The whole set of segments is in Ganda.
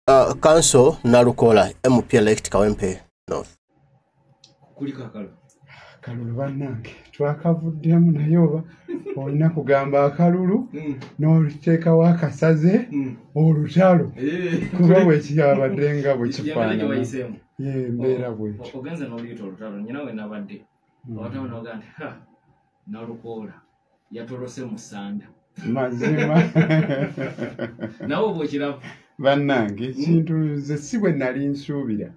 Council Nalukola MP elect Kawempe North. Kulika Kalulu. Kalulu bannange twakavuddemu naye oba olina kugamba akalulu n'oluteekawo akasaze olutalo kuba bwekiyabadde nga bwe kifaanana mbeera bwetyo. Ogenze n'oluyita olutalo nnyina we nabadde watawo n'oga nti Nalukola yatolose mu ssanda. Mazima nawe bw'okiraba bannange ekintu nze si bwe nali nsuubira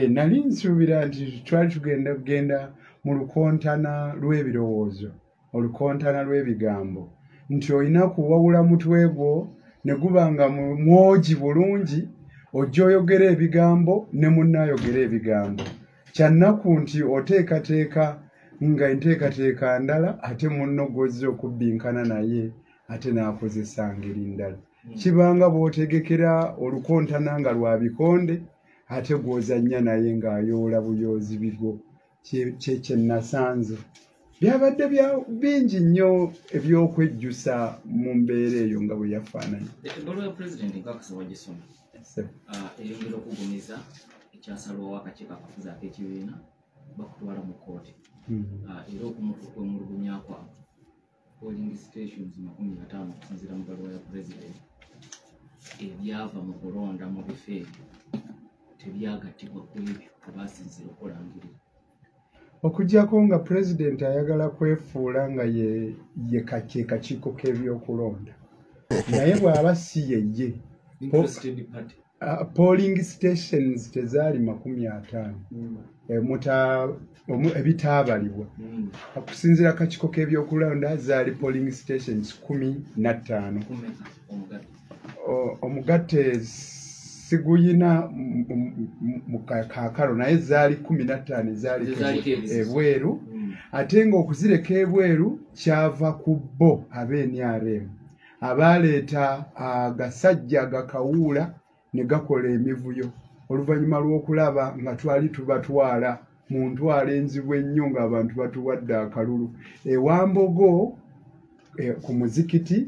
nali nsuubira nti twali tugenda mu lukontana lw'ebirowoozo olukontana lw'ebigambo nti olina kuwawula mutwe gwo ne guba nga mwogi bulungi ojja oyogera ebigambo ne munnaayogera ebigambo kyannaku nti oteekateeka nga enteekateeka ndala ate munno gw'ozza okubbinkana naye ate n'akozesa ngeri ndala kibanga bw'otegekera olukontana nga lwa bikonde ate gw'ozannya naye ng'ayoola buyoozi bigo kye nasanze byabadde bingi nnyo ebyokwejjusa mu mbeera eyo nga bwe yafaananya. Ebbaluwa ya pulezidenti nkakasa wagisoma eyongera okugumiza ekyasalwawo akakiiko akafuzi ak'ekibiina bakutwala mu kkooti era okumulugumya kwabwe polling stations 50 okusinziira mu bbaluwa ya pulezidenti ebyava mu kulonda mu bifo ebyo tebyagattibwa ku ebyo abasinzira okulangirira. Okujjako nga pulezidenti ayagala kwefuula nga ye kakiiko k'ebyokulonda naye bw'aba si ye polling stations tezaali 50 ebitaabalibwa okusinziira akakiiko k'ebyokulonda zaali polling stations 15. Omugatte siguyina mu kaakalo naye zaali 15 zaali ebweru ate ng'okuzireka ebweru kyava ku bo ab'NRM abaaleeta agasajja agakawuula ne gakola emivuyo oluvannyuma lw'okulaba nga twali tubatwala mu ntwalo enzibu ennyo ng'abantu batuwadde akalulu ewambogo ku muzikiti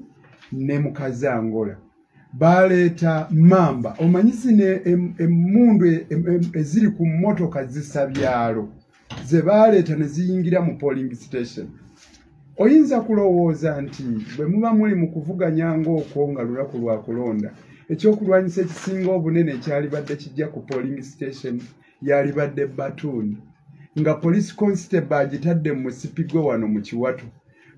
ne mu Kazangola baaleeta mamba omanyi zino emmundu eziri ku mmotoka zisabyalo ze baaleeta ne ziyingira mu polling station. Oyinza kulowooza nti bwe muba muli mu kuvuganya ng'okwo nga lunaku lwa kulonda ekyokulwanyisa ekisinga obunene ekyalibadde kijja ku polling station yalibadde Batuuni nga police constable agitadde mu musipigo wano mu Kiwato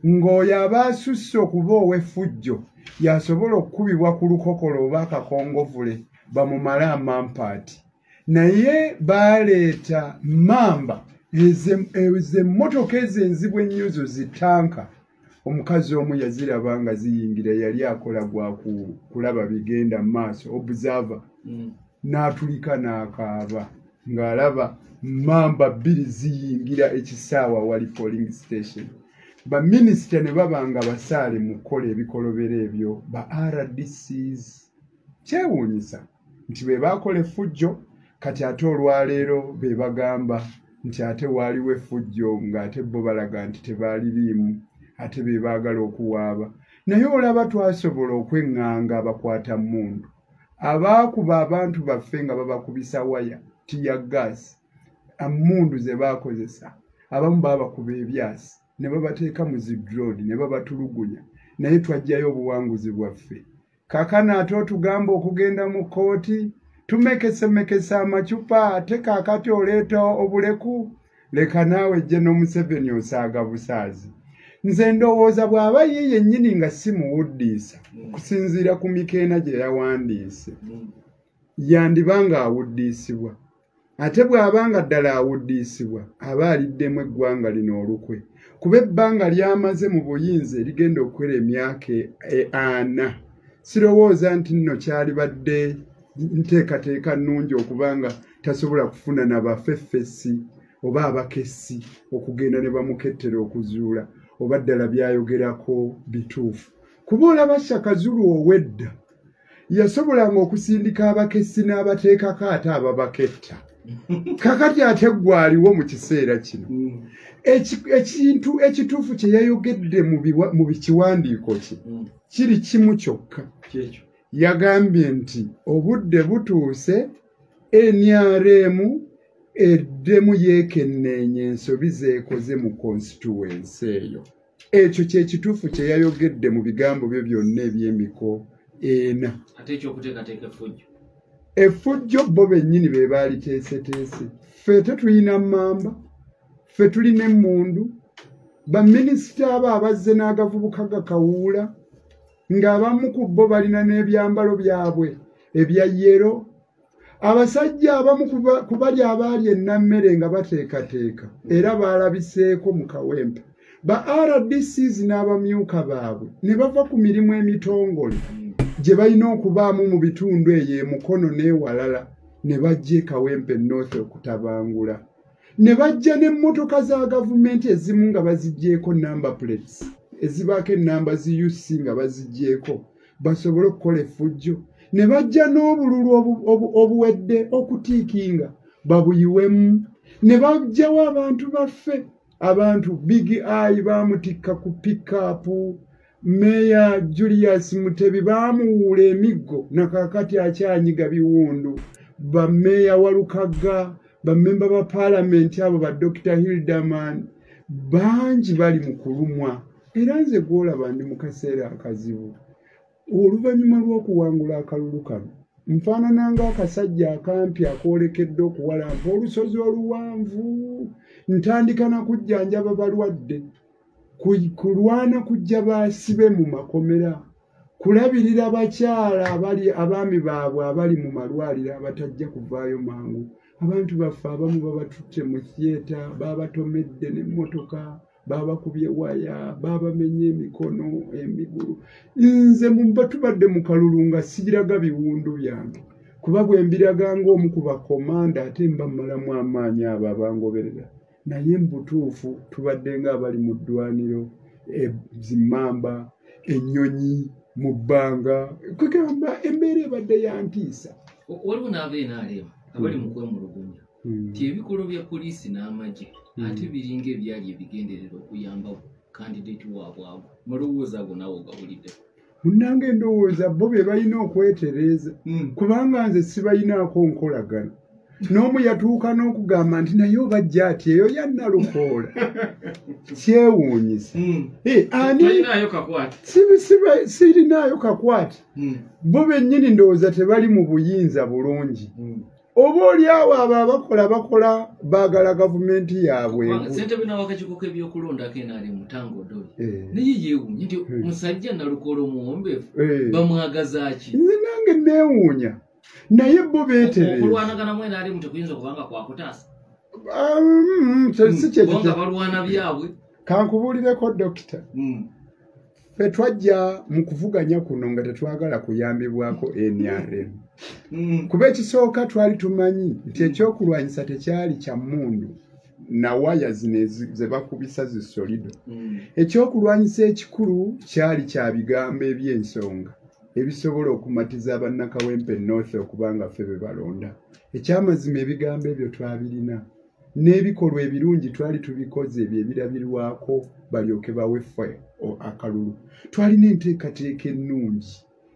ng'oyo aba asusse okuba ow'effujjo yasobola okukubibwa ku lukokolo oba akakongovule bamumale amampaati naye baaleeta mamba ez'emmotoka ezo enzibu ennyo zitanka. Omukazi omu yaziraba nga ziyingira yali akola gwa kulaba bigenda mu maaso observer n'atulika n'akaaba ng'alaba mamba 2 ziyingira ekisaawa wali polling station. Baminisita ne baba nga basaale mu kukola ebikolobero ebyo ba RDCs. Kyewuunyisa nti be baakola effujjo kati ate olwaleero be bagamba nti ate waaliwo effujjo ng'ate bo balaga nti tebaaliriimu ate be baagala okuwaaba. Naye olaba twasobola okweŋŋanga abakwata mmundu abaakuba abantu baffe nga babakubisa waya tiya gaasi ammundu ze baakozesa abamu baabakuba ebyasi ne babateeka mu zidroodi ne babatulugunya naye twajjayo obuwanguzi bwaffe. Kaakano ate otugamba okugenda mu kkooti tumekesemekesa amacupa ate kaakati oleeta obuleku leka naawe ejje n'Omuseveni osaaga busaazi. Nze ndowooza bw'aba ye yennyini nga si muwuddiisa okusinziira ku mikeena gye yawandiise yandibanga awuddiisibwa ate bw'abanga ddala awuddiisibwa aba aliddemu eggwanga lino olukwe kuba ebbanga lyamaze mu buyinza erigenda okukwera emyaka 4. Sirowooza nti nno kyalibadde nteekateeka nnungi okubanga tasobola kufuna n'abafeffesi oba abakessi okugenda ne bamukettera okuzuula oba ddala byayogerako bituufu. Kuba olaba Shaka Zulu ow'edda yasobolanga okusindika abakessi n'abateekako ate ababaketta. Kakati ate gwaliwo mu kiseera kino. Ekintu ekituufu kye yayogedde mu bikiwandiiko kye kiri kimu kyokka yagambye nti obudde butuuse NRM eddemu yeekenneenye ensobi zeekoze mu constituency eyo. Ekyo kye kituufu kye yayogedde mu bigambo bye byonna eby'emiko 4. Ate ekyokuteekateeka effujjo. Effujjo bo bennyini be baaliteeseteese. Ffe tetulina mmamba, ffe tulina emmundu, baminisita abo abazze n'agavubuka gakawuula, ng'abamu ku bo balina n'ebyambalo byabwe ebya yero. Abasajja abamu ku bali abaali ennammere nga bateekateeka era baalabiseeko mu kawempe. Ba RDCs n'abamyuka baabwe ne bava ku mirimu emitongole gye balina okubaamu mu bitundu eyo emukono n'ewalala ne bajja Kawempe North okutabangula. Ne bajja n'emmotoka za gavumenti ezimu nga bazigyeko number plates ezibaako ennamba zi UC nga bazigyeko basobole okukola effujjo. Ne bajja n'obululu obuwedde okutiikinga babuyiwemu. Ne bajjawo abantu baffe. Abantu Big Eye bamutikka ku pikapu, Meya Julius Mutebi bamuwuula emiggo nakakati akyanyiga biwundu, bameya Walukaga, bamemba ba parliament abo ba Dr. Hildaman bangi bali mu kulumwa. Era nze gwolaba ndi mu kaseera akazibu. Oluvannyuma lw'okuwangula akalulu kano nfaanana ng'akasajja akampi akoolekedde okuwalampa olusozi oluwanvu. Ntandika na kujjanjaba balwadde, kulwana kujja baasibe mu makomera, kulabirira abakyala abaami baabwe abali mu malwaliro abatajja kuvaayo mangu. Abantu baffe abamu babatutte mu theatre, babatomedde n'emmotoka, babakubye waya, babamenye emikono, emigulu. Nze tubadde mu kalulu nga siraga biwundu byange, kuba bwe mbiraga ng'omu ku bakomanda ate mba mmalamu amaanyi abo abangoberera. Naye mbutuufu tubadde ng'abali mu ddwaniro, zimmamba, ennyonyi mu bbanga. Kugamba embeera ebadde yantiisa. Waliwo n'abeNRM abali mu kwemulugunya nti ebikolo bya poliisi n'amagye ate biringa ebyali ebigenderera okuyamba kandidate waabwe abo. Malowooza ago naawe ogawulidde? Munnange endowooza bo be balina okwetereeza kubanga nze sibalinaako nkolagana. N'omu yatuuka n'okugamba nti naye obajja ati eyo yannalukoola. Kyewuunyisa. Sirinaayo kakwati. Bo bennyini ndowooza tebali mu buyinza bulungi. Oba oli awo abo bakola baagala gavumenti yaabwe. Ssentebe n'awakakiiko k'ebyokulonda NRM Mutango Doli naye yeewuunya nti musajja Nalukoola omuwombeefu bamwagaza ki? Nze nange neewuunya. Naye bo beetereza. Okulwanagana mu NRM tekuyinza kubanga kwakutaasa. Si kyekyo. Bonga balwana byabwe. Kankubuulireko Dokita. Ffe twajja mu kuvuganya kuno nga tetwagala kuyambibwako NRM. Kuba ekisooka twali tumanyi nti ekyokulwanyisa tekyali kya mmundu na waya zino ze bakubisa zi solido. Ekyokulwanyisa ekikulu kyali kya bigambo eby'ensonga ebisobola okumatiza abannakawempe North okubanga ffe be balonda. Ekyamazima ebigambo ebyo twabirina. N'ebikolwa ebirungi twali tubikoze ebyo ebirabirwako balyoke baweffe akalulu. Twalina enteekateeka ennungi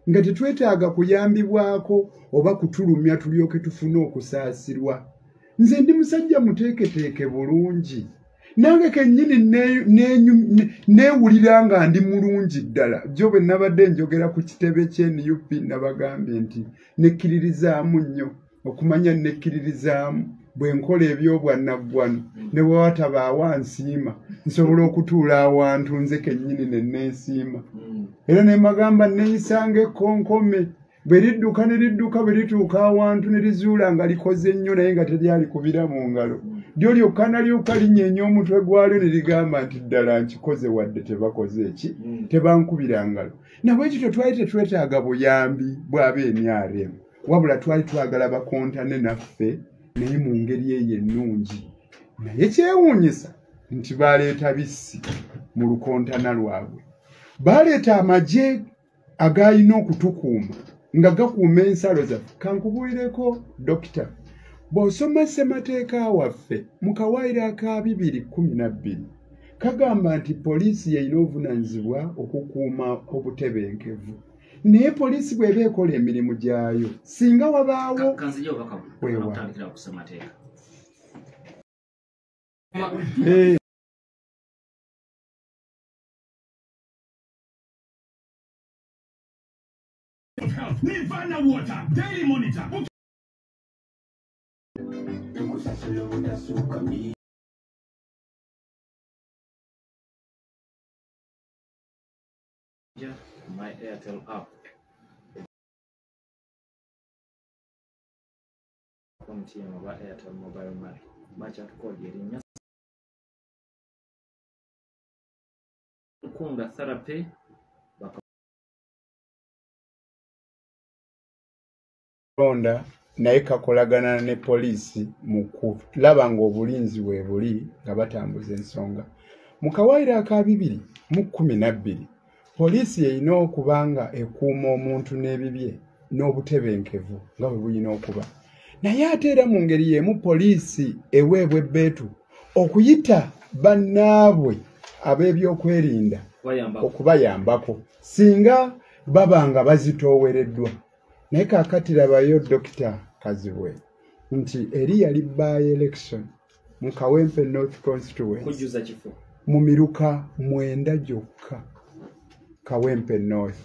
nga tetwetaaga kuyambibwako oba kutulumya tulyoke tufune okusaasirwa. Nze ndi musajja muteeketeeke bulungi. Nange kennyini neewulira nga ndi mulungi ddala. Jjo bwe nabadde njogera ku kitebe ky'NUP nabagambye nti nekkiririzaamu nnyo okumanya nekkiririzaamu bwe nkola ebyobwannaggwano ne bwe watabaawo ansiima nsobola okutuula awantu nze kennyini ne neesiima. Era ne magamba neeyisanga ekkonkome bwe lidduka ne lidduka bwe lituuka awantu ne lizuula nga likoze nnyo naye nga teryali kubira mu ngalo. Lyo lyokka nalyoka linyeenya omutwe gwalyo ne ligamba nti ddala nkikoze wadde tebakoze eki tebankubira ngalo. Nabwe ekyo twali tetwetaaga buyambi bw'abeNRM wabula twali twagala bakontane naffe naye mu ngeri eyo ennungi. Naye kyewuunyisa nti baleeta bissi mu lukontana lwabwe. Baleeta amagye agaalina okutukuuma nga gakuuma ensalo zaffe. Kankubuulireko Dokita, bw'osoma ssemateeka waffe mu kawaayiro aka 2012 kagamba nti poliisi yalina obuvunaanyizibwa okukuuma obutebenkevu. naye poliisi bw'eba ekola emirimu gyayo singa wabaawo weewa My Airtel app. MTN oba Airtel mobile money. Bacha tukodi erinya. Kunda therapy. Ronda naye kakolagana ne poliisi mu kulaba ng'obulinzi bwe buli nga batambuza ensonga. Mu kawaayiro aka 2012 poliisi erina okuba nga ekuuma omuntu n'ebibye n'obutebenkevu nga bwe bulina okuba. Naye ate era mu ngeri y'emu poliisi eweebwa ebbeetu okuyita bannaabwe ab'ebyokwerinda okubayambako singa baba nga bazitoowereddwa. Naye kaakati labayo Dr. Kazibwe nti eri yali by election mu Kawempe North Constituency mu miruka 9 gyokka. Kawempe North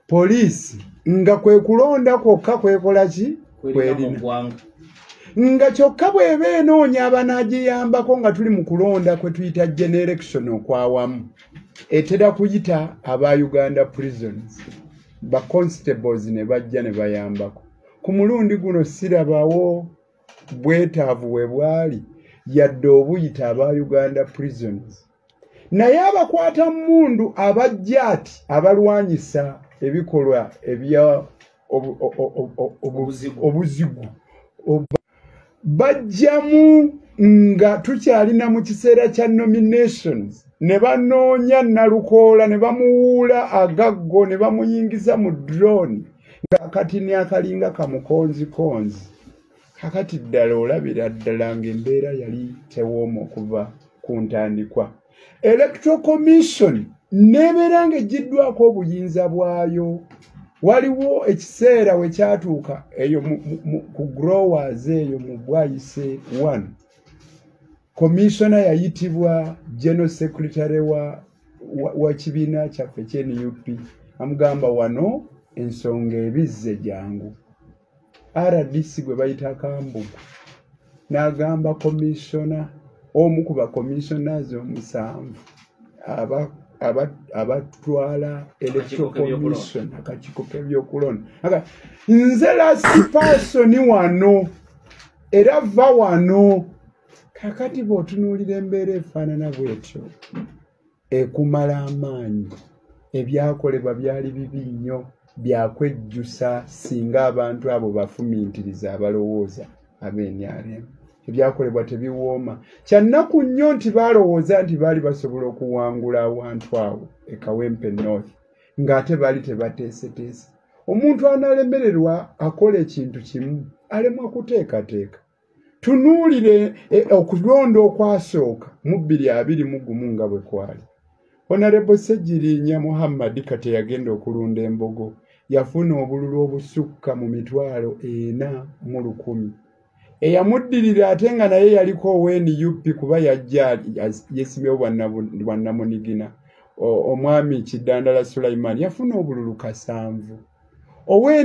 poliisi nga kwe kulonda kwokka kwekola ki kwelina nga kyokka bw'eba enoonya abanaagiyambako nga tuli mu kulonda kwe tuyita general election okwawamu etera kuyita aba Uganda prisons ba constables ne bajja ne bayambako. Ku mulundi guno sirabawo bwetaavu we bwali yadde obuyita aba Uganda prisons. Naye abakwata mundu abajja ati abalwanyisa ebikolwa ebya obuzigu bajjamu nga tukyalina mu kiseera kya nominations ne banoonya Nalukoola ne bamuwuula agaggo ne bamuyingiza mu drone nga katini akalinga kamukonzikonzi. Kakati ddala olabira ddala ng'embeera yali tewooma okuva ku ntandikwa. Electoral Commission nebeera ng'eggiddwako obuyinza bwayo. Waliwo ekiseera we kyatuuka eyo ku growers eyo mu Bwayise 1 Commissioner yayitibwa General Secretary wa kibiina kyaffe ky'NUP amugamba wano ensonga ebizze jangu. RDC gwe bayita Kambugu n'agamba Commissioner omu ku ba commissioners omusanvu abatwala Electoral Commission akakiiko k'ebyokulonda nze last person wano era va wano. Kakati bw'otunuulira embeera efaanana bw'etyo ekumala amaanyi. Ebyakolebwa byali bibi nnyo byakwejjusa singa abantu abo bafumiintiriza abalowooza ab'NRM. Ebyakolebwa tebiwooma. Kyannaku nnyo nti baalowooza nti baali basobola okuwangula awantu awo e Kawempe North ng'ate baali tebateeseteese. Omuntu analemererwa akola ekintu kimu alemwa kuteekateeka. Tunuulire okulonda okwasooka mu 2021 nga bwe kwali. Honorable Ssegirinya Muhammad kate yagenda okulunda embogo yafuna obululu obusukka mu 40,100. Eyamuddirira ate nga naye yaliko NUP kuba yajja yesimyewo bwannamunigina omwami Kidandala Sulaiman yafuna obululu 7.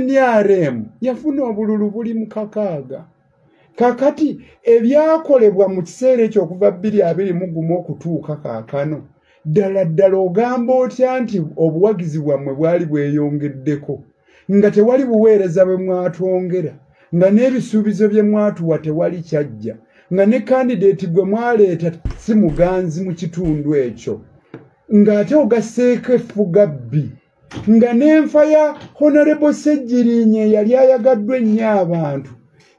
NRM yafuna obululu buli mu 6. Kakati ebyakolebwa mu kiseera ekyo okuva 2021 okutuuka kaakano ddala ogamba otya nti obuwagizi bwammwe bwali bweyongeddeko nga tewali buweereza bwe mwatwongera nga n'ebisuubizo bye mwatuwa tewali kyajja nga ne candidate gwe mwaleeta si muganzi mu kitundu ekyo ng'ate ogasseeko effuga bbi nga n'enfa ya Honorable Ssegirinya yali ayagaddwa ennyo abantu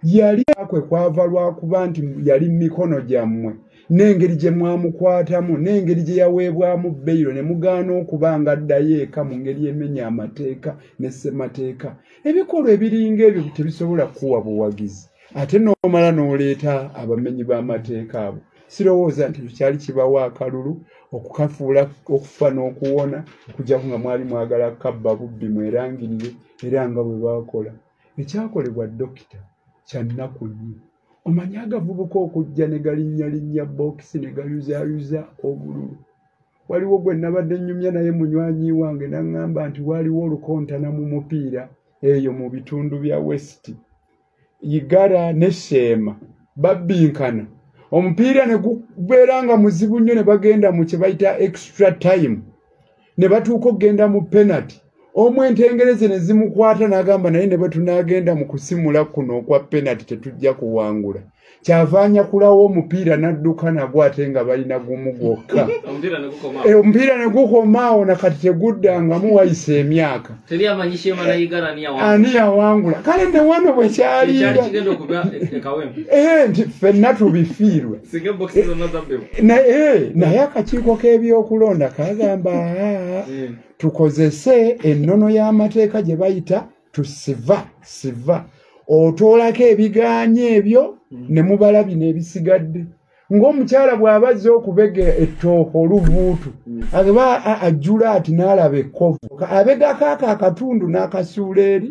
yali kwe kwava lwakuba nti yali mikono gyammwe n'engeri gye mwamukwatamu n'engeri gye yaweebwamu bbeiro ne mugaana okuba nga addayo eka mu ngeri emenya amateeka ne ssemateeka. Ebikolwa ebiringa ebyo tebisobola kuwa buwagizi ate n'omala n'oleeta abamenyi b'amateeka abo sirowooza nti kyali kibawa akalulu okukafuula okufa n'okuwona okujja nga mwali mwagala kabba bubbi mwerangirire era nga bwe baakola ekyakolebwa dokita kya nnaku nnyo omanyi agavubuka okujja ne galinnya bokisi ne gayuzaayuza obululu waliwo gwe nabadde nnyumya naye munywanyi wange n'aŋŋamba nti waliwo olukontana mu mupiira eyo mu bitundu bya west Igara ne Sheema babbinkana omupiira ne gubeera nga muzibu nnyo ne bagenda mu kye bayita extra time ne batuuka okgenda mu penalty omu entengereze ne zimukwata n'agamba naye ne bwe tunaagenda mu kusimula kuno okwa penalty tetujja kuwangula kyavaanya kulawo omupiira n'adduka nagwo ate nga balina gumu gwokka omupiira ne gukomaawo nakati teguddangamu wayisa emyaka ani yawangula kale ne wano bwe kyaliira nti ffenna tubifiirwe naye akakiiko k'ebyokulonda kagamba tukozese ennono y'amateeka gye bayita tusiva otoolako ebigaanye ebyo ne mubala bino ebisigadde ng'omukyala bw'abazze okubega ettooka oluvuutu agaba ajjula ati n'alaba ekkovu abegako ako akatundu n'akasuula eri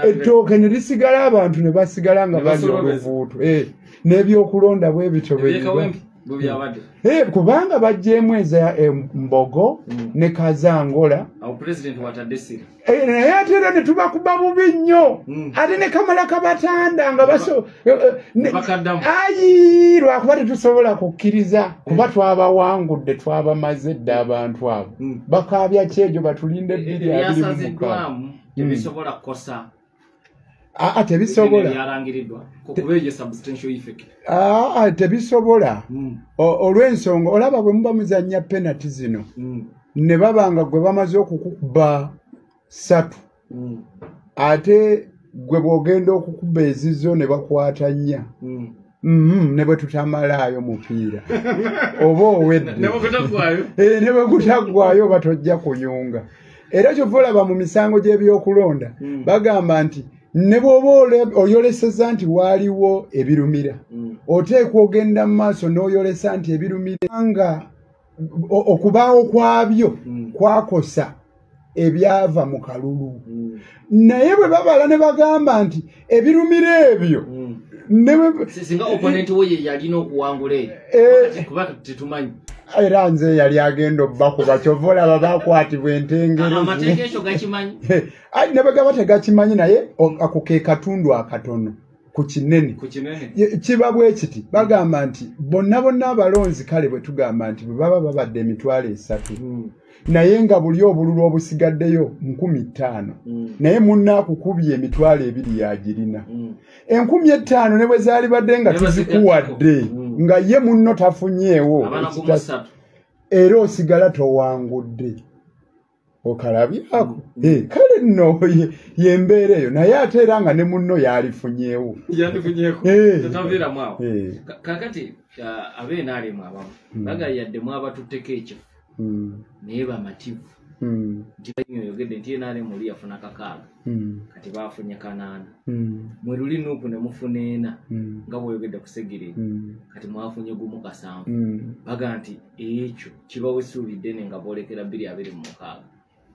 ettooke ne lisigala abantu ne basigala nga balya oluvuutu n'ebyokulonda bwe bityo kubanga bajjeemu eza embogo ne kazangola naye ate era ne tubakuba bubi nnyo ate ne kamala kabatanda nga lwakuba tetusobola kukkiriza kuba twabawangudde twabamaze dde abantu abo bakaabya kyegyo batulinde 2 tebisobola olw'ensonga olaba bwe muba muzannya penalty zino ne babanga gwe bamaze okukuba 3 ate gwe bw'ogenda okukuba ezizo ne bakwata 4 ne bwe tutamalaayo mupiira oba owedde ne bwe gutaggwayo oba tojja kuyunga era kyova olaba mu misango gy'ebyokulonda bagamba nti ne bw'oba oyoleseza nti waaliwo ebirumira oteekwa ogenda mu maaso n'oyolesa nti ebirumira nga okubaawo kwabyo kwakosa ebyava mu kalulu naye bwe babala ne bagamba nti ebirumira ebyo singa opponent we yalina okuwangula kuba tetumanyi era nze yali agenda obbakuba kyova olaba bakwatibwa amateeka ekyo gakimanyi ne bwe gaba tegakimanyi naye ako ke katundu akatono ku kinene kiba bwe kiti bagamba nti bonna abalonzi kale bwe tugamba nti bwe baba babadde emitwalo 3 naye nga buli obululu obusigaddeyo 15,000 naye munna akukubye emitwalo 2 yagirina 15,000 ne bwe zaali badde nga tuzikuwadde nga ye munno tafunyeewo era osigala towangudde okalabyako kale nno yembeera eyo naye ate era nga ne munno yalifunyeewo kakati abeenaalemu abamu bagayaddemu abatutteko ekifu naye bamativu nti oyogedde nti enaalemu oli yafuna 6 kati baafunye 8 mwe luli nuupu ne mufuna 4 nga bw'oyogedde kusegerera kati mwafunye gumu 7 baga nti ekyo kibawe suubidde ne nga boolekera 226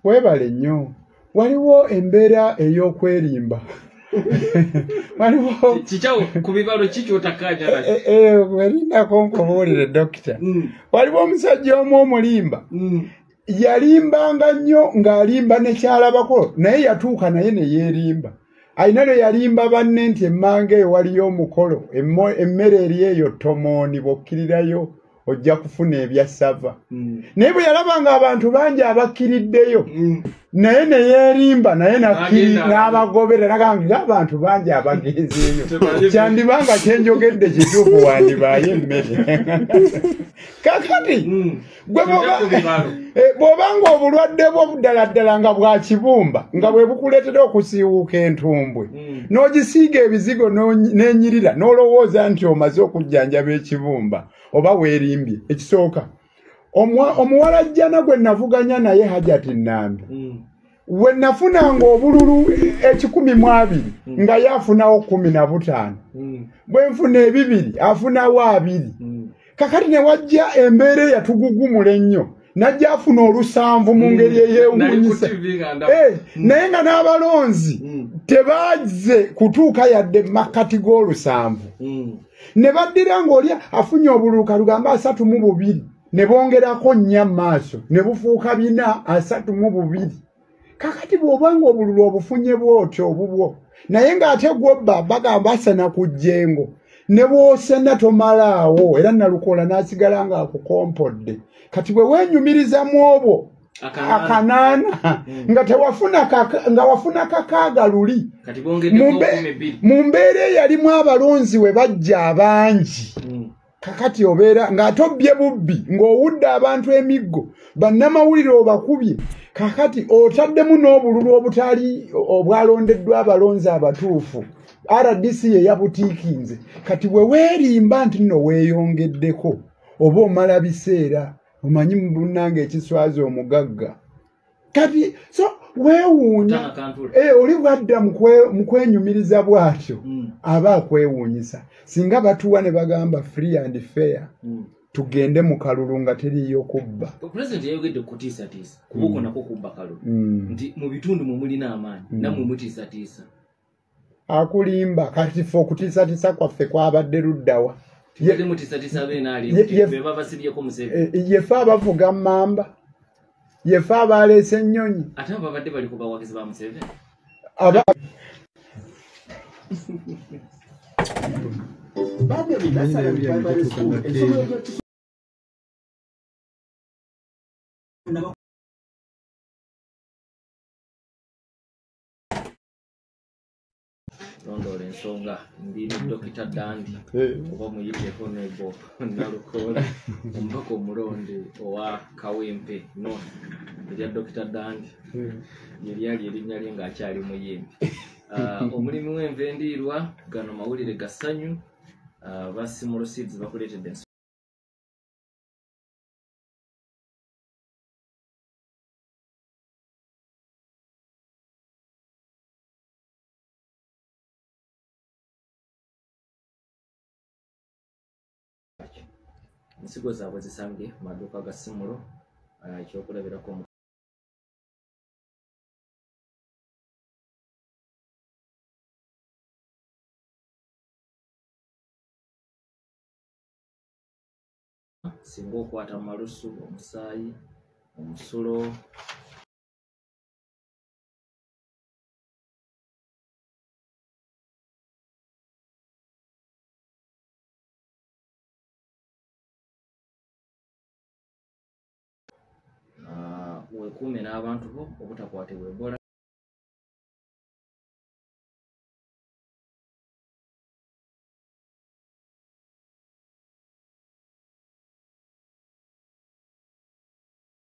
webale nnyo waliwo embeera ey'okwerimba waliwo kikyawo ku bibalo kikyotakanya werinako nkubuulire dokita waliwo omusajja omu omulimba yalimbanga nnyo ng'alimba ne kyalabako naye yatuuka naye ne yeerimba ayina lwe yalimba banne nti emmanga eyo waliyo omukolo emmere eri eyo tomooni bw'okkirirayo ojja kufuna ebya sava naye bwe yalabanga abantu bangi abakkiriddeyo naye ne yeerimba naye n'abagobera nagamba abantu bangi abagenzeeyo kyandibanga kyenjogedde kituufu wandibaayo emmere kakati gwe bw'obanga obulwadde bw'obuddaladdala nga bwa kibumba nga bwe bukuleetera okusiiwuuka entumbwe n'ogisiiga ebizigo n'enyirira n'olowooza nti omaze okujjanjaba ekibumba oba weerimbye ekisooka omuwala jjana gwe navuganya naye Hajati Nambi we nafunanga obululu 120 nga ye afunawo 15 bwe nfuna 2 afunawo 2 kakati ne wajja embeera yatugugumula ennyo najja afuna olusanvu mu ngeri eyewuunyisa naye nga n'abalonzi tebaaze kutuuka yadde makkati g'olusanvu ne baddira ng'oli afunye obululuka lugamba 32 ne bongerako 4 maaso ne bufuuka 432 kakati bw'obanga obululu obufunye bwotyo obubwo naye ng'ate gw'obba bagamba asana ku jjengo ne bw'osena tomalaawo era Nalukola n'asigala ng'akukompodde kati bwe weenyumiriza mu obwo akanaana nga tewafuna nga wafuna kakaaga luli mu mbeera eyalimu abalonzi we bajja abangi kakati obeera ng'atobbye bubbi ng'owudde abantu emiggo bannamawulire obakubye kakati otaddemu n'obululu obutali obwalondeddwa abalonzi abatuufu RDC ye yabutiikinze kati bwe weerimba nti nno weeyongeddeko oba omala biseera omanyi munnange ekiswazi omugagga kati so weewuunya oli bwadda mu kwenyumiriza bw'atyo aba akwewuunyisa singa batuwa ne bagamba free and fair tugende mu kalulu nga teriyo kubba President yayogedde kutiisatiisa kubuko nako kubba kalulu nti mu bitundu mu mulina amaanyi namwe mutiisatiisa akulimba kati ffe okutiisatiisa kwaffe kwabadde luddawa yefe abavuga mmamba yefe abaleese ennyonyi ate ababadde bali ku bawagizi ba Museveni Londole ensonga ndini Dr. Dandi oba muyiteko nebo Nalukola ombako omulonde owa Kawempe North ya Dr. Dandi yali erinnya lye ng'akyali muyimbi omulimi w'enve ndiirwa gano mawulire gasanyu Basimolo Seeds bakuleetedde ensigo zaabwe zisange mu maduuka ga Simulo ekyokulabirako singa okwata mu malusu omusaayi omusulo wekuume n'abantu bo obutakwatibwa Ebola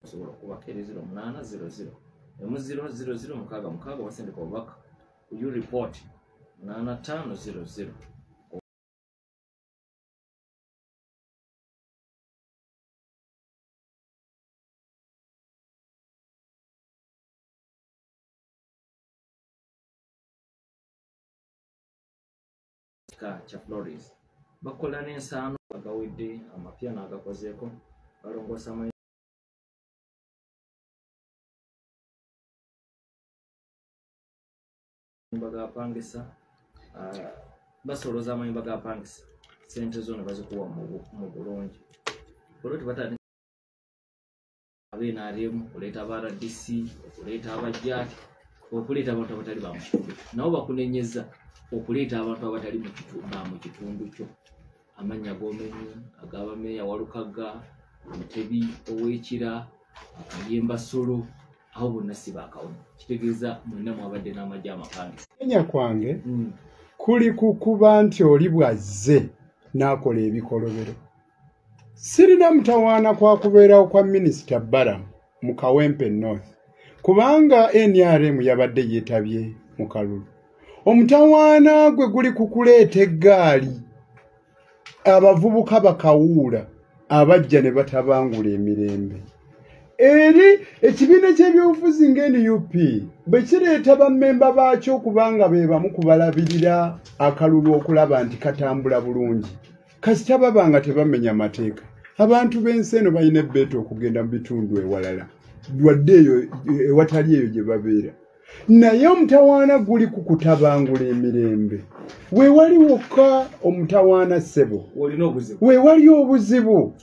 osobola okubakira 0800 000 mukaaga mukaaga wasendeka obubaka you report 8500 cha Flores bakola n'ensaano agawedde amapya n'agakozeeko balongoosa amayumba gapangisa basolooza amayumba gapangisa sente zona bazikuwa mu bulungi olwo tebatandika abenaaremu okuleeta aba RDC okuleeta abajjaati okuleeta abantu abatali ba mukitundu nabo bakunenyeza okuleeta abantu abatali mu kitundu kyo amannya g'omenyi ag'abameeya Walukaga Mutebi Owekira Akayemba Solo aho bonna si baakawona kitegeeza mwenna mwabadde n'amagye amapangisa enya kwange kuli kukuba nti oli bwazze n'akola ebikolobero sirina mutawaana kwakubeerawo kwa Minisita Balamu mu Kawempe North kubanga NRM yabadde yeetabye mu kalulu omutawaana gwe guli kukuleeta eggaali abavubuka bakawuula abajja ne batabangula emirembe eri ekibiina ky'ebyobufuzi ng'NUP bwe kireeta bammemba baakyo okubanga be bamu kubalabirira akalulu okulaba nti katambula bulungi kasita babanga tebamenya mateeka abantu b'ensi eno balina ebbeeta okugenda mu bitundu ewalala wadde eyo ewatali eyo gye babeera naye omutawaana guli ku kutabangula emirembe weewali wokka omutawaana ssebo weewali obuzibu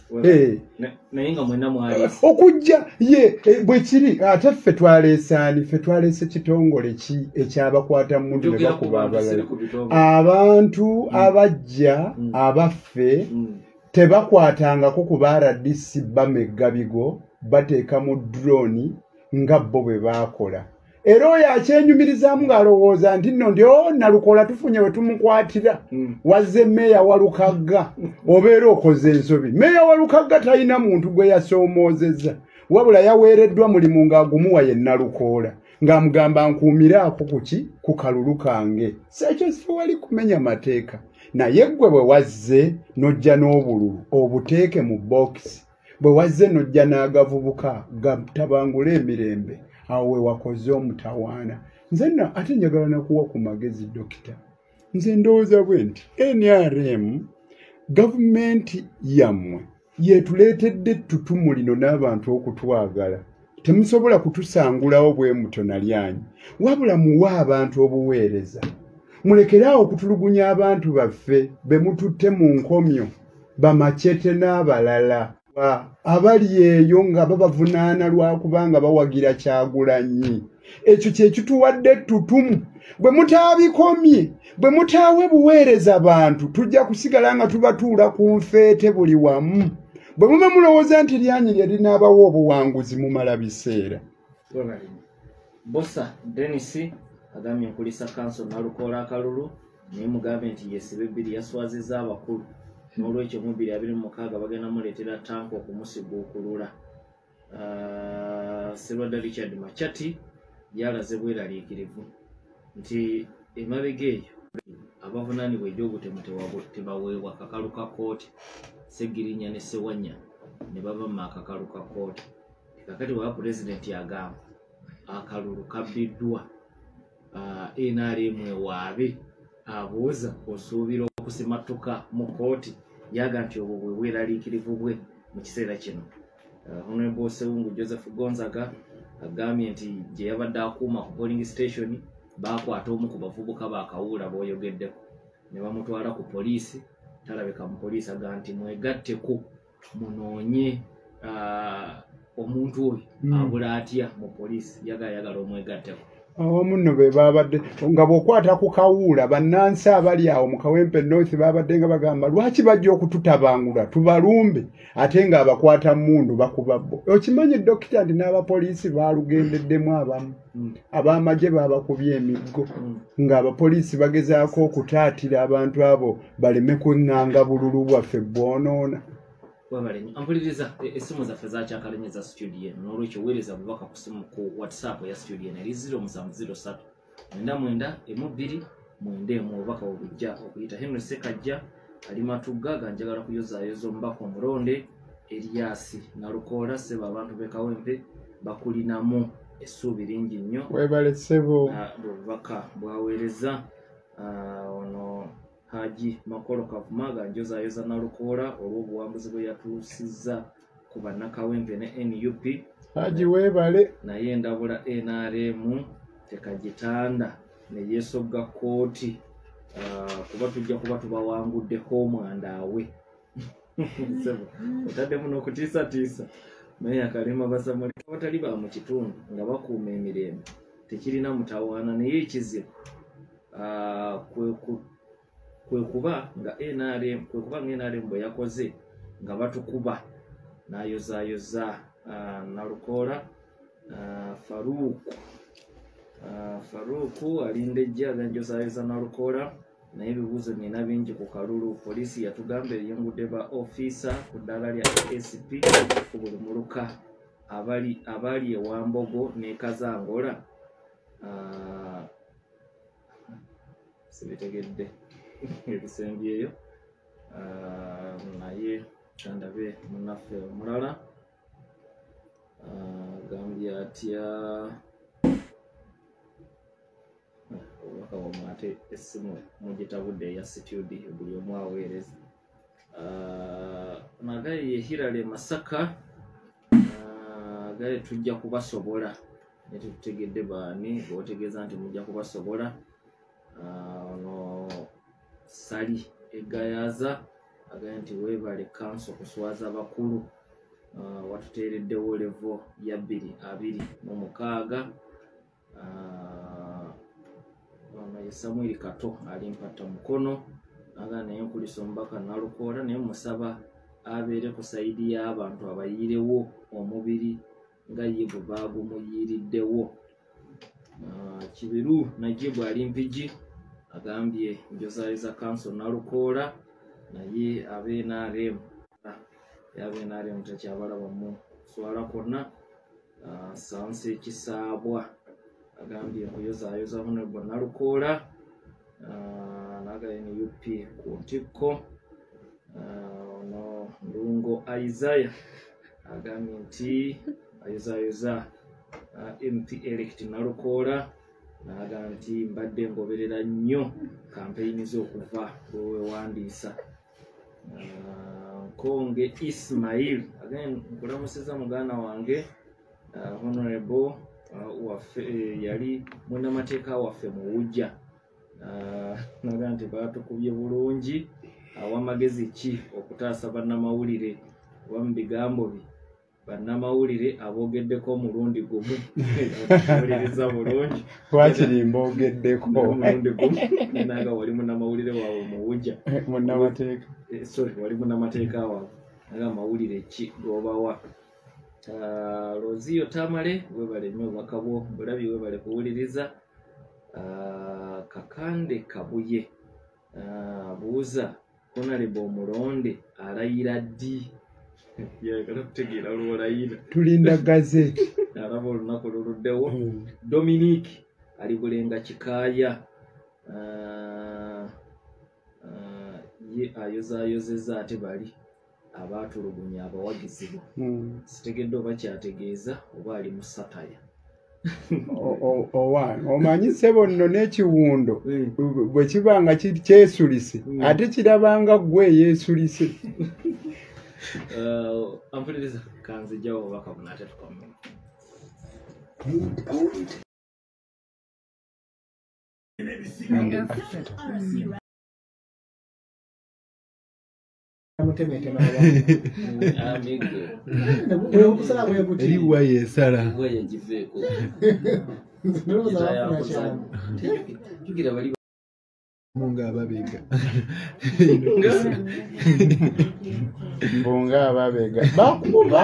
okujja ye bwe kiri ate ffe twaleesaani ffe twaleese kitongole ki ekyabakwata mu muntu ne bakuba abalala abantu abajja abaffe tebakwatangako ku RDC bamegga bigo bateeka mu drone nga bo bwe baakola era oyo akyenyumirizaamu ng'alowooza nti nno ndi Nalukola tufunye we tumukwatira wazze mmeeya Walukagga obeera okoze ensobi mmeeya Walukagga talina muntu gwe yasoomoozezza wabula yaweereddwa mulimu ng'agumuwa ye Nalukola ng'amugamba nkuumiraako kuki ku kalulu kange sekyo si wali kumenya mateeka naye ggwe bwe wazze n'ojja n'obululu obuteeke mu bokisi bwe wazze n'ojja n'agavubuka gatabangula emirembe awo we wakoze omutawaana nze nno ate njagala nakuwa ku magezi dokita nze ndowooza bwe nti NRM gavumenti yammwe yeetuleetedde ettutumu lino n'abantu okutwagala temusobola kutusangulawo bwe mutona lyanyi wabula muwe abantu obuweereza mulekeraawo okutulugunya abantu baffe be mututte mu nkomyo bamacete n'abalala abali eyo nga babavunaana lwakubanga bawagira Kyagulanyi ekyo kye kituwadde ettutumu bwe mutaabikomye bwe mutaawe buweereza bantu tujja kusigala nga tubatuula ku nfeete buli wamu bwe muba mulowooza nti lyanyi lye linaabawo obuwanguzi mumala biseera Bosa Dennis agambye nkulisa kanso Nalukola akalulu naye mugambe nti yesibe bbiri yaswazizza abakulu n'olwekyo mu 2026 bagenda muleetera tanko okumusiguukulula. Sirwadda Richard Machati yalaze bweraliikirivu nti emabega eyo abavunaanibwa egy'obutemu tebaweebwa kakalu ka kooti Ssegirinya ne Ssewanya ne bava mu akakalu ka kooti kakati wa pulezidenti agamba akalulu kabbiddwa NRM ewaabe abuuza osuubira okusimatuka mu kooti yaga nti obwo bwe bweraliikirivu bwe mu kiseera kino. Honorable Sewungu Joseph Gonzaga agambye nti gye yabadde akuuma ku polling station baakwata omu ku bavubuka baakawuula b'oyogeddeko ne bamutwala ku poliisi talabika mu poliisi aga nti mwegatteku munoonye omuntu oyo abula atya mu poliisi yagala omwegatteko awamu nno be babadde nga bw'okwata ku kawuula bannansi abali awo mu Kawempe North babadde nga bagamba lwaki bajja okututabangula tubalumbe ate nga abakwata mundu bakuba bo. Okimanyi dokita nti n'abapoliisi baalugendeddemu abamu ab'amagye baabakubye emiggo nga abapoliisi bagezaako okutaatira abantu abo baleme kuŋŋanga bululu bwaffe bwonoona. Ampuliriza essimu zaffe zakyakalemeza studio eno n'olwekyo weereza bubaka ku simu ku WhatsApp ya studio eno eri 0703 992 1 obubaka obujja okuyita Henry Sekajja ali Matugga njagala kuyozaayoza omubaka omulonde Elias Nalukola Ssebo abantu b'e Kawempe bakulinamu essuubi lingi nnyo webale ssebo obubaka bwaweereza ono Haji Makolo Kavumaga njozaayoza Nalukola olw'obuwambuzi bwe yatuusizza ku bannakawempe ne NUP Haji webale naye endabula NRM tekagitanda ne yeesogga kooti kuba tujja kuba tubawanguddeko omwandaawe otaddemu n'okutiisatiisa naye akalema basamulika abatali ba mu kitundu nga bakuuma emirembe tekirina mutawaana naye ekizibu kwekuba nga NRM bwe yakoze nga batukuba n'ayozaayoza Nalukola Faruku alindejja aganjozaayoza Nalukola naye ebibuuzo nina bingi ku kalulu. Poliisi yatugamba eriyungudde ba offiisa ku ddaala lya SP ku buli muluka abali ewambogo ne Kazangola sibitegedde ebisembyeyo naye kandabe munaffe omulala gambye atya obubaka bwamwe ate essimu mugitabudde eya situdi buli omu aweereza nagaye yehirale Masaka gaye tujja kubasobola netutegedde baani bootegeeza nti mujja kubasobola ono Sali Egayaza agaye nti weebale kanso kuswaza bakulu watuteereddewo levo ya 226 ono ye Samuel Kato alimpatta mukono aga naye nkulisa omubaka Nalukoola naye musaba abeere ku sayidi y'abantu abayirewo omubiri nga ye bwe baagumuyiiriddewo. Kibiru Najibu Alimpigi agambye njozaayoza kanso Nalukoola naye ab'NRM tekyabalaba mu swala konna. Sanse Kisaabwa agambye nkuyozaayoza Honorable Nalukoola nagaye ne UP ku ntikko. Ono Ndungo Isaiah agambye nti ayozaayoza MP elect Nalukoola n'agamba nti mbadde ngoberera nnyo kampeyini z'okuva wewewandiisa. Nkonge Ismail again nkulamusiza muganda wange Honorable waffe yali munnamateeka waffe mu Wujja n'agamba nti baatukubye bulungi awamagezi ki okutaasa bannamawulire oba mu bigambo bye bannamawulire aboogeddeko omulundi gumu awuliriza bulungi wakiri mboogeddeko omulundi gumu naga wali munnamawulire waabwe mu Wujja munnamateeka wali munnamateeka waabwe naga amawulire ki g'obawa. Rozio Tamale webale nnyo obubaka bwo bulabi webale kuwuliriza. Kakande Kabuye buuza Honorable Omulonde alayira ddi yagala kutegeera lw'olayira tulinda gazeti alaba olunaku luluddewo. Dominique ali Bulenga Kikaaya ye ayozaayozezza ate bali abaatulugunya abawagizibwa sitegedde oba kyategeeza oba ali mu sataya. Omanyi ssebo nno n'ekiwundo bwe kiba nga kyesulise ate kirabanga ggwe yeesulise. Ampuliriza kanzijawo obubaka buno ate tukomewo. Eriwa yesala Mbunga ababega Mbunga ababega bakuba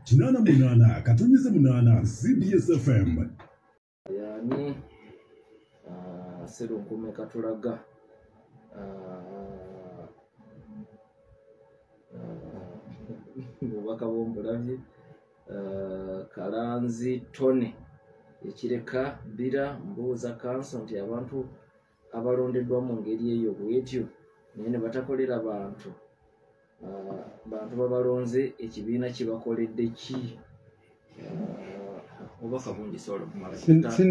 88 CBS FM yani Serunkume Katulaga obubaka bw'omubulavye Kalanzi Tone ekireka bira mbuuza kanso nti abantu abalondeddwa mu ngeri eyo bwetyo naye ne batakolera bantu babalonze ekibiina kibakoledde ki? Obubaka bungi sobola kumala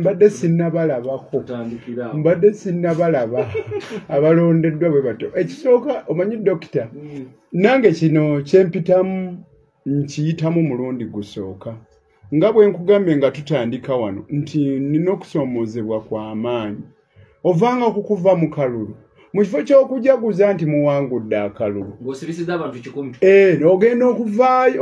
mbadde sinnabalabako mbadde sinnabalaba abalondeddwa bwe bato. Ekisooka omanyi dokita nange kino kyempitamu nkiyitamu mulundi gusooka nga bwe nkugambye nga tutandika wano nti nina okusoomoozebwa kwa amaanyi ovanga kukuva mu kalulu mu kifo ky'okujaguza nti muwangudde akalulu ng'osibisizza abantu 10 ogenda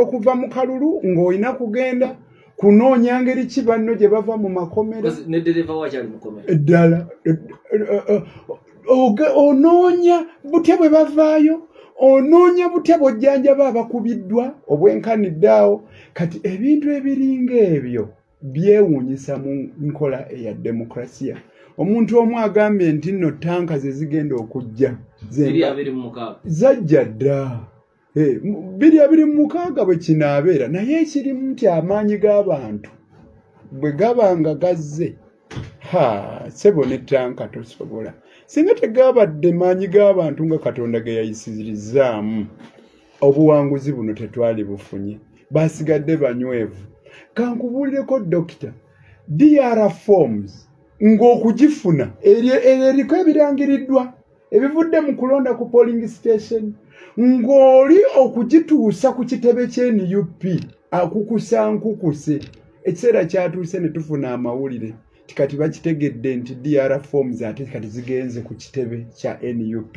okuva mu kalulu ng'olina kugenda kunoonya ngeri ki banno gye bava mu makomera neddereva wakyali mukomera eddala onoonya butya bwe bavaayo onoonya butya bw'ojjanjaba abakubiddwa obwenkaniddaawo. Kati ebintu ebiringa ebyo byewuunyisa mu nkola eya demokrasiya. Omuntu omu agambye nti nno tanka ze zigenda okujja zajja dda 226 bwe kinaabeera naye ekirimu nti amaanyi g'abantu bwe gabanga gazze sebo ne tanka tosobola singa tegabadde maanyi g'abantu nga Katonda ge yayisirizzaamu obuwanguzi buno tetwali bufunye basigadde banywevu. Kankubuulireko dokita DR forms ng'okugifuna eriko ebirangiriddwa ebivudde mu kulonda ku polling station ng'oli okugituusa ku kitebe ky'NUP akukusa nkukuse ekiseera kyatuuse ne tufuna amawulire kati bakitegedde nti DR forms ate kati zigenze ku kitebe kya NUP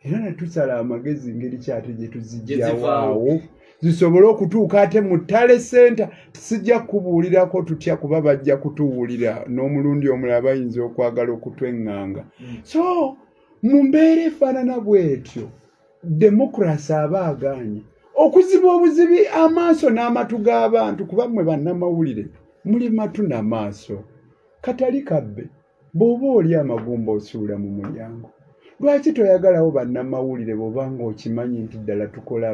era ne tusala amagezi ngeri kyate gye tuzijjawaawo zisobole okutuuka ate mu Ttale Center sijja kubuulirako tutya kuba bajja kutuwulira n'omulundi omulala bayinza okwagala okutweŋŋanga so mu mbeera efaanana bw'etyo demokrasi aba agaanye okuziba obuzibi amaaso n'amatu g'abantu kuba mmwe bannamawulire muli matu n'amaaso katali kabbe bw'oba oli amagumba osuula mu mulyango lwaki toyagalawo bannamawulire bw'obanga okimanyi nti ddala tukola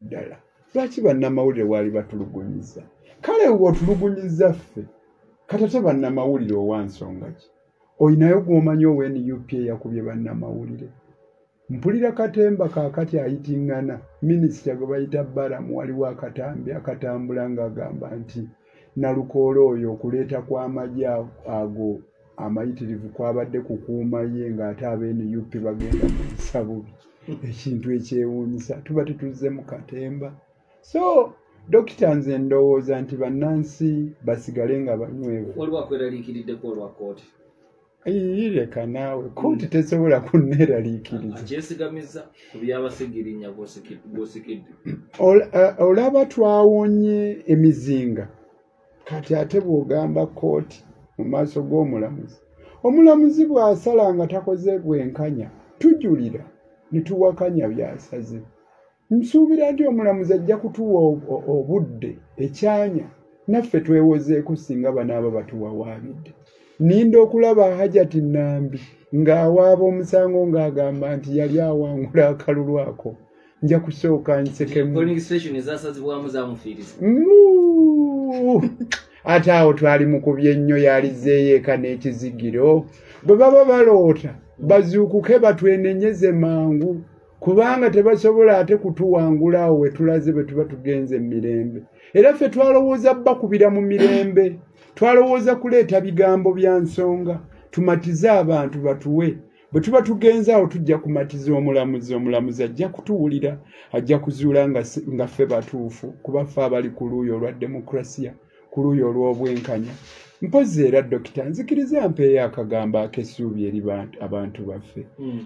ddala lwaki bannamawulire waali batulugunyiza kale w'otulugunyiza ffe katate bannamawulire owansonga ki oyinayo gw'omanyi owa NUP yakubye bannamawulire mpulira Katemba kaakati ayitingana minisita gwe bayita Balamu waliwo akatambi akatambula ng'agamba nti Nalukoola oyo okuleeta kw'amagye ago amayitirivu kwabadde kukuuma ye ng'ate aba NUP bagenda mu busabubi ekintu ekyewuunyisa tuba tetuzze mu Katemba so dokita nze ndowooza nti bannansi basigale nga banywevu waliwo akweraliikiriddeko olwa kooti leka naawe kooti tesobola kunneeraliikiriza akyesigamiza ku byabasegirinya bw'osikidde olaba twawonye emizinga kati ate bw'ogamba kooti mu maaso g'omulamuzi omulamuzi bw'asala nga takoze bwenkanya tujulira ne tuwakanya byasaze nsuubira nti omulamuzi ajja kutuwa obudde ekyanya naffe twewozeeko singa banaaba batuwawaabidde ninda okulaba Hajati Nambi ng'awaaba omusango ng'agamba nti yali awangula akalulu ako nja kusooka nsekemu ate awo twali mukubye ennyo yalizeeyo eka n'ekizigiro bwe baba baloota bazuukuke batwenenyeze mangu kubanga tebasobola ate kutuwangula awo we tulaze bwe tuba tugenze mirembe era ffe twalowooza bakubira mu mirembe twalowooza kuleeta bigambo bya nsonga tumatize abantu batuwe bwe tuba tugenze awo tujja kumatiza omulamuzi ajja kutuwulira ajja kuzuula nga ffe batuufu kuba ffe abali ku luuyi olwa demokrasiya ku luuyi olw'obwenkanya mpozi era dokita nzikiriza mpeeyo akagambo ak'essuubi eri abantu baffe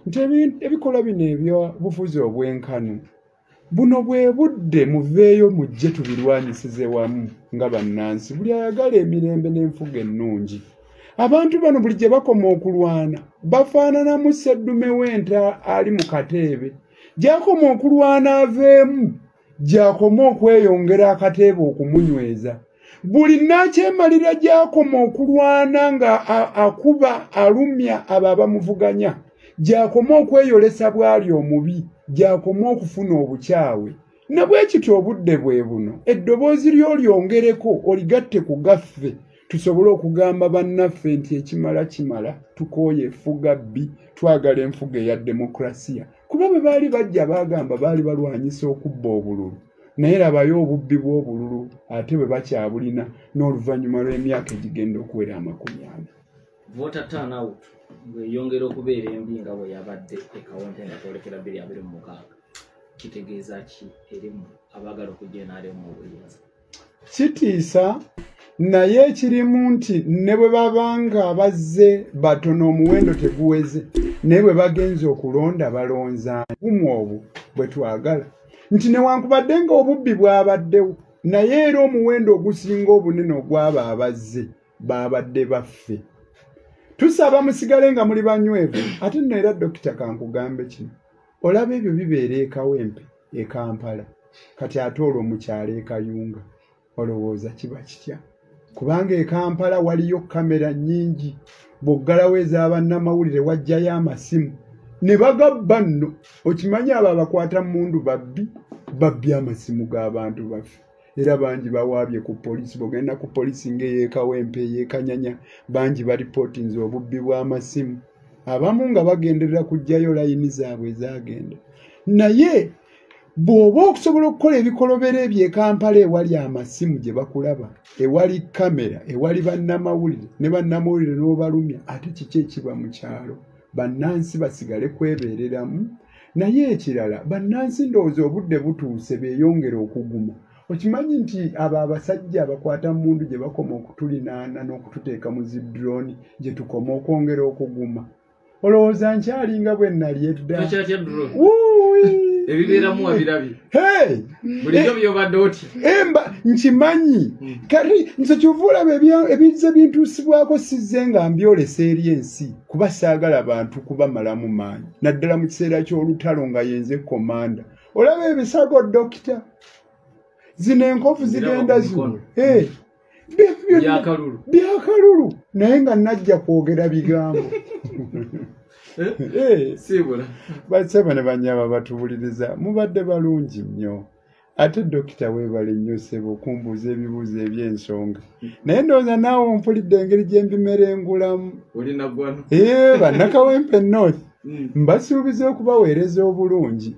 nti ebikolwa bino ebyobufuzi obwenkanu buno bwe budde muveeyo mujje tubirwanyisize wamu nga bannansi buli ayagala emirembe n'enfuga ennungi abantu bano buli gye bakoma okulwana bafaananamu sseddume w'ente ali mu kateebe gy'akoma okulwana aveemu gy'akoma okweyongera akateebe okumunyweza buli nakyemalira gy'akoma okulwana nga akuba alumya abo abamuvuganya gy'akoma okweyolesa bwali omubi gy'akoma okufuna obukyawe na bwe kityo obudde bwe buno eddoboozi ly'olyongereko oligatte ku gaffe tusobole okugamba bannaffe nti ekimala kimala tukooye effuga bbi twagala enfuga eya demokrasiya kuba bwe baali bajja baagamba baali balwanyisa okubba obululu naye labayo obubbi bw'obululu ate bwe bakyabulina n'oluvannyuma lw'emyaka egigenda okuwera 40 voter turnout bweyongera okubeera embi nga bwe yabadde ekawonte nga twolekera 2026 kitegeeza ki erimu abaagala okujja NRM obuyinza kitiisa naye ekirimu nti ne bwe babanga bazze batono omuwendo teguweze naye bwe bagenze okulonda balonza bumu obwo bwe twagala nti newankubadde nga obubbi bwabaddewo naye era omuwendo ogusinga obunene ogwaba abazze babadde baffe tusaba musigale nga muli banywevu ate nno era dokita kankugambe kino olaba ebyo bibeera ekawempe ekampala kati ate olwo mukyalo ekayunga olowooza kiba kitya kubanga ekampala waliyo kamera nnyingi bw'oggalawo ez'abannamawulire wajjayo amasimu ne bagabba nno okimanyi abo abakwata mundu babbi amasimu g'abantu baffe era bangi bawaabye ku poliisi bw'ogenda ku poliisi ng'ey'ekawempe ey'ekanyanya bangi baripootinze obubbi bw'amasimu abamu nga bagenderera kuggyayo layini zaabwe ezagenda naye bw'oba okusobola okukola ebikolobero eby'ekampala ewali amasimu gye bakulaba ewali kamera ewali bannamawulire ne bannamawulire n'obalumya ate kiki ekiba mu kyalo bannansi basigale kwebeereramu naye ekirala bannansi ndowooza obudde butuuse beeyongera okuguma. Okimanyi nti abo abasajja abakwata mundu gye bakoma okutulinaana n'okututeeka mu zidrooni gye tukoma okwongera okuguma. Olowooza nkyalinga bwe nnali edda. Ebibeeramu wabirabye. Bulijjo byobadde oti. Nkimanyi. Kati nze kyova olaba ebiza bintuusibwako sizze nga mbyolesa eri ensi kuba saagala abantu kubamalamu maanyi. Naddala mu kiseera ky'olutalo nga yenze komanda. Olaba ebisago dokita. Zino enkofu zigenda zino. Byakalulu. Naye nga najja kwogera bigambo. Sibula. Basaba ne banyaba batubuliriza mubadde balungi nnyo. Ate dokita weebale nnyo ssebo kumbuuza ebibuuzo eby'ensonga. Naye ndowooza naawe ompulidde engeri gye mbimerengulamu. Olina gwano. Bannakawempe North. Mbasuubiza okubaweereza obulungi.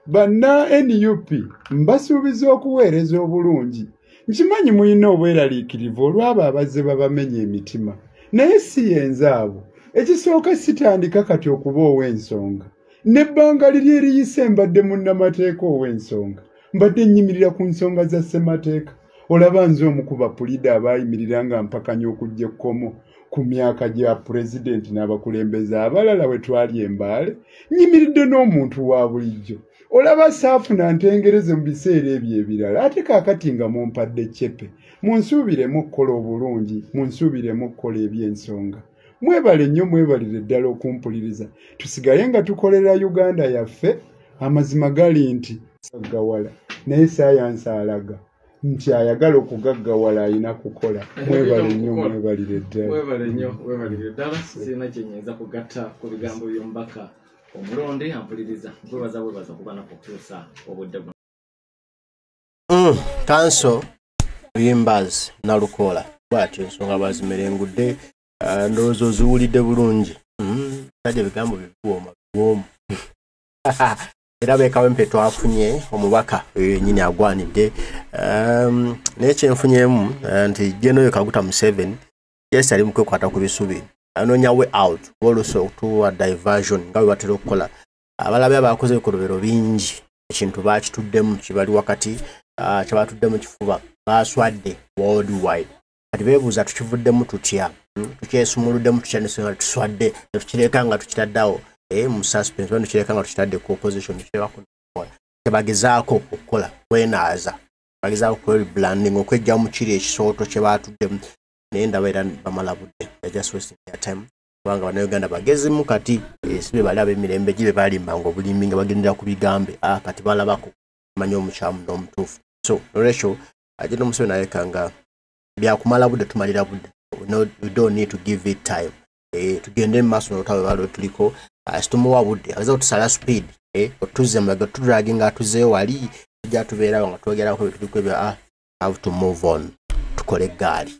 Banna NUP mbasuubiza okuweereza obulungi. Nkimanyi muyina obweraliikirivu olw'abo abazze babamenya emitima. Naye si yenze abo. Ekisooka sitandika kati okuba ow'ensonga. N'ebbanga liri eriyise mbadde munnamateeka ow'ensonga. Mbadde nnyimirira ku nsonga za ssemateeka. Olaba nze omu ku bapulida abaayimirira nga mpakanya okujja ekkomo ku myaka gya pulezidenti n'abakulembeze abalala we twali embaale. Nnyimiridde n'omuntu wa bulijjo. Olaba saafuna ntengereze mu biseera ebyo ebirala. Ate kaakati nga mumpadde ccepe. Munsuubiremu okukola obulungi, munsuubiremu okukola eby'ensonga. Mwebale nnyo mwebalire ddala okumpuliriza. Tusigale nga tukolera Uganda yaffe. Amazima gali nti gaggawala. Naye saayansi alaga nti ayagala okugaggawala alina kukola. Mwebale nnyo mwebalire ddala. Webalire ddala. Sirina kye nnyinza kugatta ku bigambo by'omubaka omulonde ampuliriza. Bwebaza kuba nakutuusa obudde buno. Kanso Bimbazi Nalukola bw'atyo ensonga bazimerengudde. Ndowooza oziwulidde bulungi. Tajja bigambo biwooma. Era beekawempe twafunye omubaka nyini agwanidde. Naye kyenfunyemu nti General Kaguta Museveni yes ali mu kwekwata ku bisubi. Anoonya way out also to diversion nga bwe batera okukola. Abalabe abakoze ebikolobero bingi ekintu baakituddemu kibali wakati kyabatudde mu kifuba baswadde worldwide. Kati beebuuza tukivuddemu tutya. Tukyesumuluddemu tutya nesonga tuswadde tukireka nga tukitaddawo mu suspense bano tukireka nga tukitadde ku opposition tebagezaako okukola kwenaaza bagezaako okukola rebranding okwejja mu kiri ekisooto kye baatuddemu naye ndaba era bamala budde just wasting their time kubanga bannayuganda bagezimu kati si be bali ab'emirembe gye be balimbanga obulimbi nga bagendera ku bigambe kati balabako manya omukyamu n'omutuufu so olwekyo General Museveni alekanga byakumala budde tumalira budde. We don't need to give it time. Tugende maaso n'olutalo lwalo tuliko situmuwa budde ageza otusala speed otuzze mulaga tudragi nga atuzeeyo wali tujja tubeerawo nga twogerako bye tuliko ebyo have to move on tukole eggaali